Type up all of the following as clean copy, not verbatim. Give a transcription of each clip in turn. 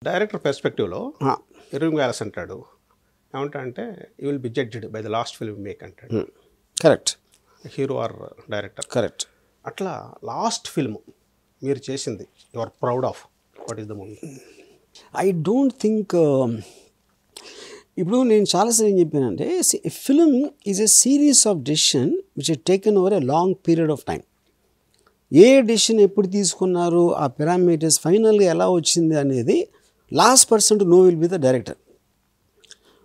Director పర్స్పెక్టివ్‌లో ఆ! Irving Wallace అంటాడు. ఏమంటాడంటే you will be judged by the last film make అంటాడు. Correct. Hero or director. Correct. అట్లా last film మీరు చేసింది you are proud of what is the movie? I don't think ఇప్పుడు నేను చాలాసార్లు ఏం చెప్పానంటే film is a series of decision which has taken over a long period of time. ఏ decision ఎప్పుడు తీసుకున్నారు, ఆ పారామీటర్స్ ఫైనల్గా ఎలా వచ్చింది అనేది last person to know will be the director.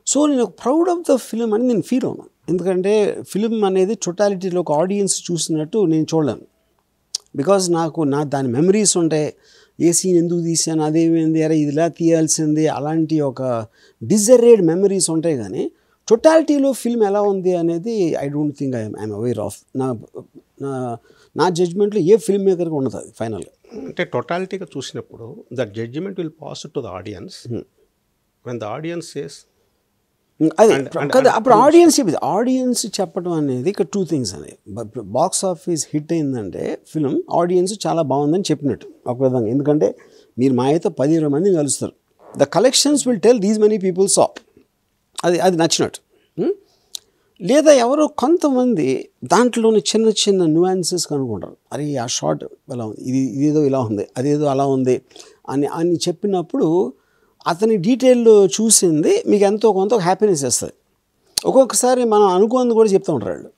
So నేను ప్రౌడ్ ఆఫ్ ద ఫిలిం అని నేను ఫీల్ అవును. ఎందుకంటే ఫిలిం అనేది టోటాలిటీలో ఒక ఆడియన్స్ చూసినట్టు నేను చూడలేను. బికాజ్ దాని మెమరీస్ ఉంటాయి. ఏ సీన్ ఎందుకు తీసాను, అదేమైంది, అరే ఇది ఇలా తీయాల్సింది, అలాంటి ఒక డిజర్రేడ్ మెమరీస్ ఉంటాయి. కానీ టోటాలిటీలో ఫిల్మ్ ఎలా ఉంది అనేది I don't think I'm aware of. నా జడ్జ్మెంట్లో ఏ ఫిల్మ్ మేకర్గా ఉండదు అది ఫైనల్గా. అంటే టోటాలిటీగా చూసినప్పుడు that judgement will pass to the audience when the audience says అదే కదా. అప్పుడు ఆడియన్స్ చెప్పడం అనేది ఇక్కడ టూ థింగ్స్ అనేది. బాక్స్ ఆఫీస్ హిట్ అయిందంటే ఫిలిం ఆడియన్స్ చాలా బాగుందని చెప్పినట్టు ఒక విధంగా. ఎందుకంటే మీరు మా అయితే 10-20 మందిని కలుస్తారు. The collections will tell these many people సా అది నచ్చినట్టు. లేదా ఎవరో కొంతమంది దాంట్లోని చిన్న చిన్న న్యూయాన్సెస్ కనుక్కుంటారు. అరే ఆ షార్ట్ ఇలా ఉంది, ఇదేదో ఇలా ఉంది, అదేదో అలా ఉంది అని చెప్పినప్పుడు అతని డీటెయిల్ చూసింది మీకు ఎంతో కొంత హ్యాపీనెస్ ఇస్తుంది. ఒక్కొక్కసారి మనం అనుకోని కూడా చెప్తూ ఉంటారు వాళ్ళు.